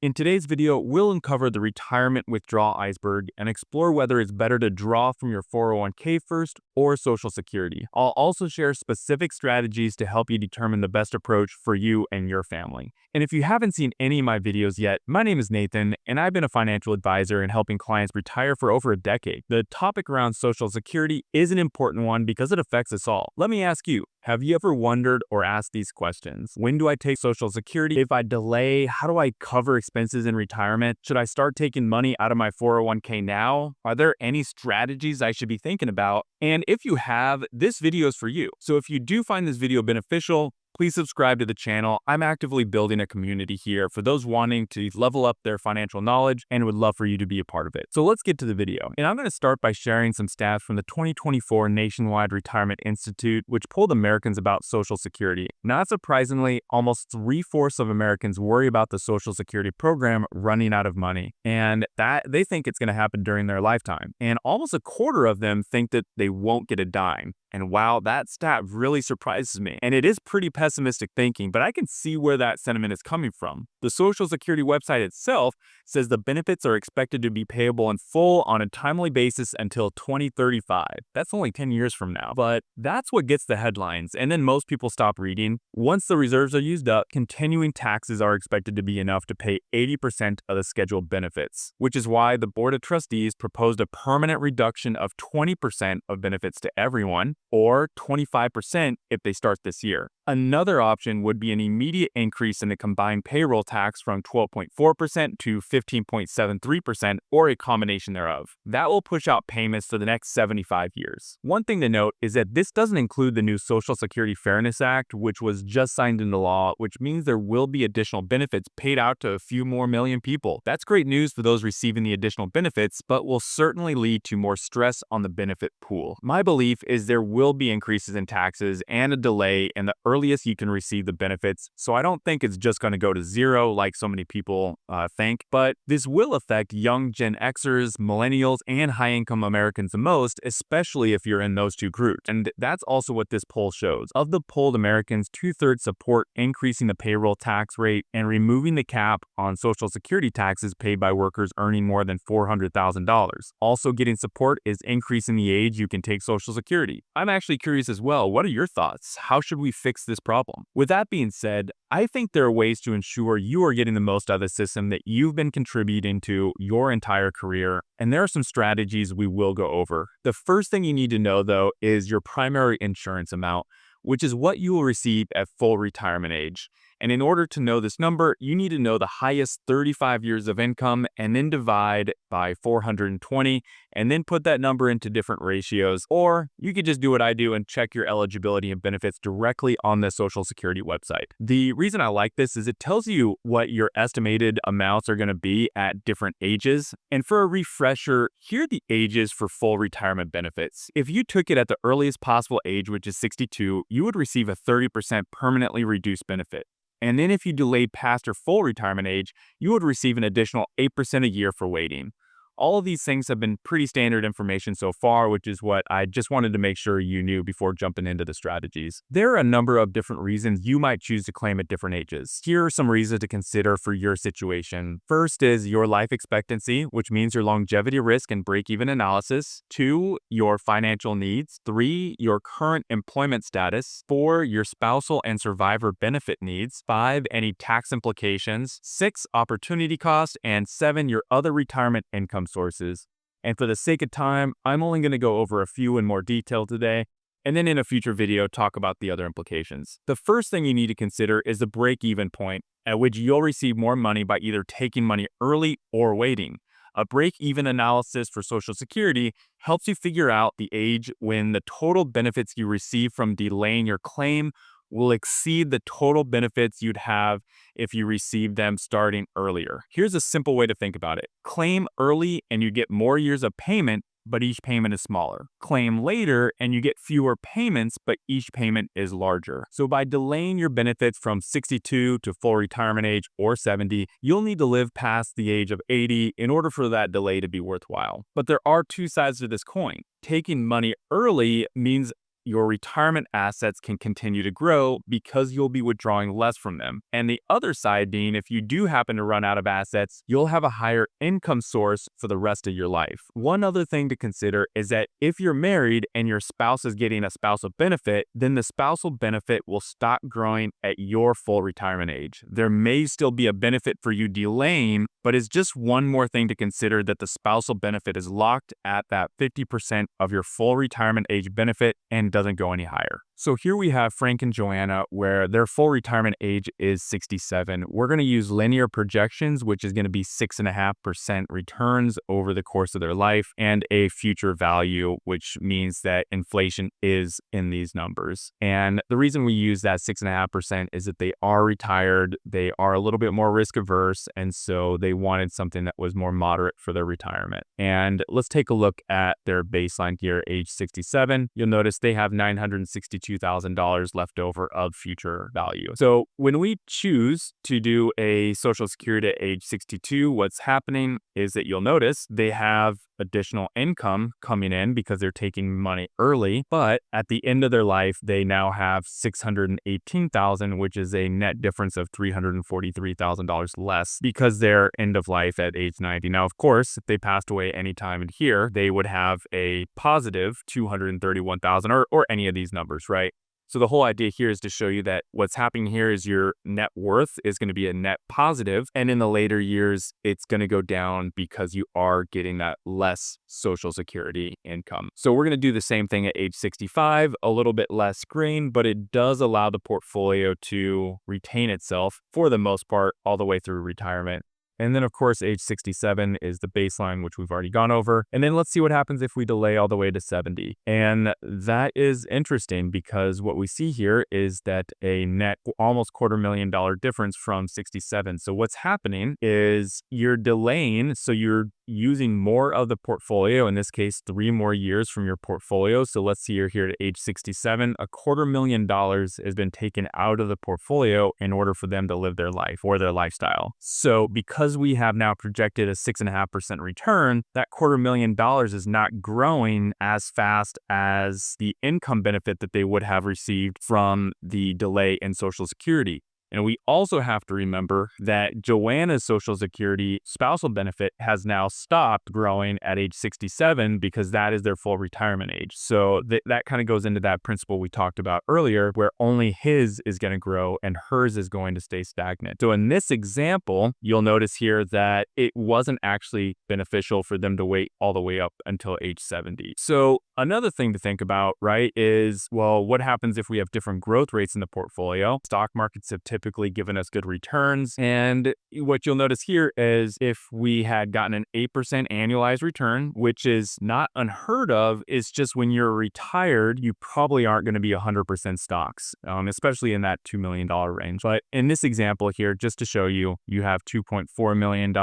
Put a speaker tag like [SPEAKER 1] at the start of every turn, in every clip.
[SPEAKER 1] In today's video, we'll uncover the retirement withdrawal iceberg and explore whether it's better to draw from your 401k first or Social Security. I'll also share specific strategies to help you determine the best approach for you and your family. And if you haven't seen any of my videos yet, my name is Nathan, and I've been a financial advisor in helping clients retire for over a decade. The topic around Social Security is an important one because it affects us all. Let me ask you, have you ever wondered or asked these questions? When do I take Social Security? If I delay, how do I cover expenses in retirement? Should I start taking money out of my 401k now? Are there any strategies I should be thinking about? And if you have, this video is for you. So if you do find this video beneficial, please subscribe to the channel. I'm actively building a community here for those wanting to level up their financial knowledge and would love for you to be a part of it. So let's get to the video. And I'm going to start by sharing some stats from the 2024 Nationwide Retirement Institute, which polled Americans about Social Security. Not surprisingly, almost 3/4 of Americans worry about the Social Security program running out of money, and that they think it's going to happen during their lifetime. And almost a quarter of them think that they won't get a dime. And wow, that stat really surprises me. And it is pretty pessimistic thinking, but I can see where that sentiment is coming from. The Social Security website itself says the benefits are expected to be payable in full on a timely basis until 2035. That's only 10 years from now. But that's what gets the headlines, and then most people stop reading. Once the reserves are used up, continuing taxes are expected to be enough to pay 80% of the scheduled benefits, which is why the Board of Trustees proposed a permanent reduction of 20% of benefits to everyone, or 25% if they start this year. Another option would be an immediate increase in the combined payroll tax from 12.4% to 15.73%, or a combination thereof. That will push out payments for the next 75 years. One thing to note is that this doesn't include the new Social Security Fairness Act, which was just signed into law, which means there will be additional benefits paid out to a few more million people. That's great news for those receiving the additional benefits, but will certainly lead to more stress on the benefit pool. My belief is there will be increases in taxes and a delay in the earliest you can receive the benefits, so I don't think it's just going to go to zero like so many people think, but this will affect young Gen Xers, millennials, and high-income Americans the most, especially if you're in those two groups. And that's also what this poll shows. Of the polled Americans, 2/3 support increasing the payroll tax rate and removing the cap on Social Security taxes paid by workers earning more than $400,000. Also getting support is increasing the age you can take Social Security. I'm actually curious as well, what are your thoughts? How should we fix this problem? With that being said, I think there are ways to ensure you are getting the most out of the system that you've been contributing to your entire career, and there are some strategies we will go over. The first thing you need to know, though, is your primary insurance amount, which is what you will receive at full retirement age. And in order to know this number, you need to know the highest 35 years of income and then divide by 420 and then put that number into different ratios. Or you could just do what I do and check your eligibility and benefits directly on the Social Security website. The reason I like this is it tells you what your estimated amounts are going to be at different ages. And for a refresher, here are the ages for full retirement benefits. If you took it at the earliest possible age, which is 62, you would receive a 30% permanently reduced benefit. And then if you delayed past your full retirement age, you would receive an additional 8% a year for waiting. All of these things have been pretty standard information so far, which is what I just wanted to make sure you knew before jumping into the strategies. There are a number of different reasons you might choose to claim at different ages. Here are some reasons to consider for your situation. First is your life expectancy, which means your longevity risk and break-even analysis. 2, your financial needs. 3, your current employment status. 4, your spousal and survivor benefit needs. 5, any tax implications. 6, opportunity cost. And 7, your other retirement income sources. And for the sake of time, I'm only going to go over a few in more detail today, and then in a future video talk about the other implications. The first thing you need to consider is the break-even point at which you'll receive more money by either taking money early or waiting. A break-even analysis for Social Security helps you figure out the age when the total benefits you receive from delaying your claim will exceed the total benefits you'd have if you received them starting earlier. Here's a simple way to think about it. Claim early and you get more years of payment, but each payment is smaller. Claim later and you get fewer payments, but each payment is larger. So by delaying your benefits from 62 to full retirement age or 70, you'll need to live past the age of 80 in order for that delay to be worthwhile. But there are two sides to this coin. Taking money early means your retirement assets can continue to grow because you'll be withdrawing less from them. And the other side being, if you do happen to run out of assets, you'll have a higher income source for the rest of your life. One other thing to consider is that if you're married and your spouse is getting a spousal benefit, then the spousal benefit will stop growing at your full retirement age. There may still be a benefit for you delaying, but it's just one more thing to consider, that the spousal benefit is locked at that 50% of your full retirement age benefit and doesn't go any higher. So here we have Frank and Joanna, where their full retirement age is 67. We're going to use linear projections, which is going to be 6.5% returns over the course of their life, and a future value, which means that inflation is in these numbers. And the reason we use that 6.5% is that they are retired, they are a little bit more risk averse, and so they wanted something that was more moderate for their retirement. And let's take a look at their baseline here, age 67. You'll notice they have $962,000 left over of future value. So when we choose to do a Social Security at age 62, what's happening is that you'll notice they have additional income coming in because they're taking money early, but at the end of their life, they now have $618,000, which is a net difference of $343,000 less because they're end of life at age 90. Now, of course, if they passed away anytime in here, they would have a positive $231,000 or any of these numbers, right? So the whole idea here is to show you that what's happening here is your net worth is going to be a net positive, and in the later years, it's going to go down because you are getting that less Social Security income. So we're going to do the same thing at age 65, a little bit less green, but it does allow the portfolio to retain itself for the most part all the way through retirement. And then, of course, age 67 is the baseline, which we've already gone over. And then let's see what happens if we delay all the way to 70. And that is interesting because what we see here is that a net almost $250,000 difference from 67. So what's happening is you're delaying. So you're using more of the portfolio, in this case, 3 more years from your portfolio. So let's see, you're here at age 67, $250,000 has been taken out of the portfolio in order for them to live their life or their lifestyle. So because we have now projected a 6.5% return, that $250,000 is not growing as fast as the income benefit that they would have received from the delay in Social Security. And we also have to remember that Joanna's Social Security spousal benefit has now stopped growing at age 67 because that is their full retirement age. So that kind of goes into that principle we talked about earlier, where only his is going to grow and hers is going to stay stagnant. So in this example, you'll notice here that it wasn't actually beneficial for them to wait all the way up until age 70. So another thing to think about, right, is, well, what happens if we have different growth rates in the portfolio? Stock markets have typically given us good returns. And what you'll notice here is if we had gotten an 8% annualized return, which is not unheard of, is just when you're retired, you probably aren't going to be 100% stocks, especially in that $2 million range. But in this example here, just to show you, you have $2.4 million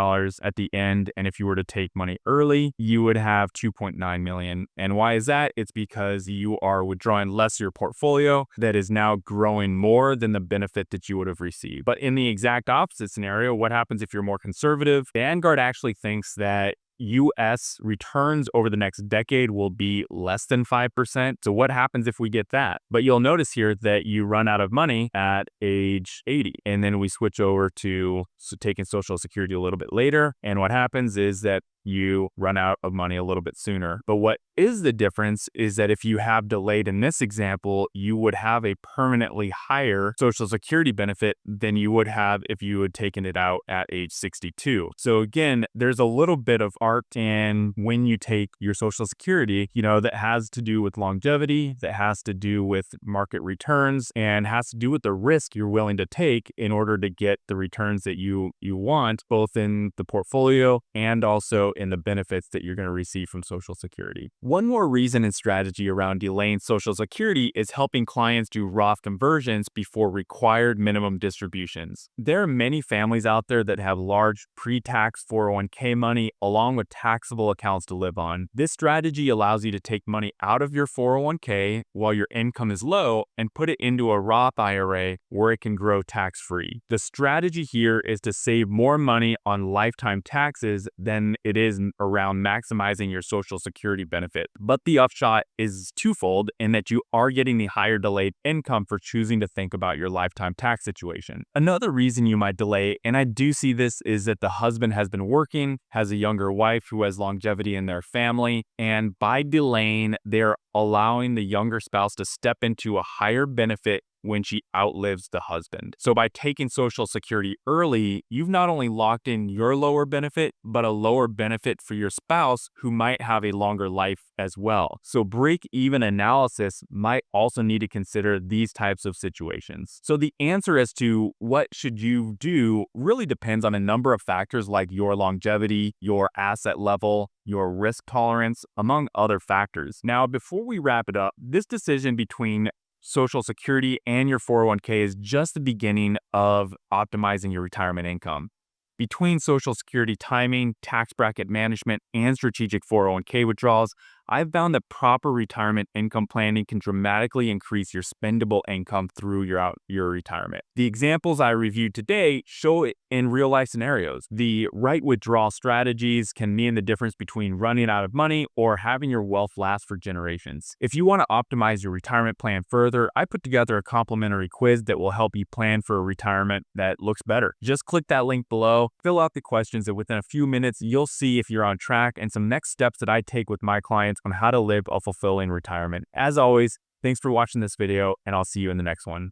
[SPEAKER 1] at the end. And if you were to take money early, you would have $2.9 million. And why is that? It's because you are withdrawing less of your portfolio that is now growing more than the benefit that you would have received. But in the exact opposite scenario, what happens if you're more conservative? Vanguard actually thinks that U.S. returns over the next decade will be less than 5%. So what happens if we get that? But you'll notice here that you run out of money at age 80. And then we switch over to taking Social Security a little bit later. And what happens is that you run out of money a little bit sooner. But what is the difference is that if you have delayed in this example, you would have a permanently higher Social Security benefit than you would have if you had taken it out at age 62. So again, there's a little bit of art in when you take your Social Security, that has to do with longevity, that has to do with market returns, and has to do with the risk you're willing to take in order to get the returns that you want, both in the portfolio and also in the benefits that you're going to receive from Social Security. One more reason and strategy around delaying Social Security is helping clients do Roth conversions before required minimum distributions. There are many families out there that have large pre-tax 401k money along with taxable accounts to live on. This strategy allows you to take money out of your 401k while your income is low and put it into a Roth IRA where it can grow tax-free. The strategy here is to save more money on lifetime taxes than it is around maximizing your Social Security benefit. But the upshot is twofold in that you are getting the higher delayed income for choosing to think about your lifetime tax situation. Another reason you might delay, and I do see this, is that the husband has been working, has a younger wife who has longevity in their family, and by delaying, they're allowing the younger spouse to step into a higher benefit when she outlives the husband. So by taking Social Security early, you've not only locked in your lower benefit, but a lower benefit for your spouse who might have a longer life as well. So break-even analysis might also need to consider these types of situations. So the answer as to what should you do really depends on a number of factors like your longevity, your asset level, your risk tolerance, among other factors. Now, before we wrap it up, this decision between Social Security and your 401k is just the beginning of optimizing your retirement income. Between Social Security timing, tax bracket management, and strategic 401k withdrawals, I've found that proper retirement income planning can dramatically increase your spendable income through your retirement. The examples I reviewed today show it in real-life scenarios. The right withdrawal strategies can mean the difference between running out of money or having your wealth last for generations. If you want to optimize your retirement plan further, I put together a complimentary quiz that will help you plan for a retirement that looks better. Just click that link below, fill out the questions, and within a few minutes, you'll see if you're on track and some next steps that I take with my clients on how to live a fulfilling retirement. As always, thanks for watching this video, and I'll see you in the next one.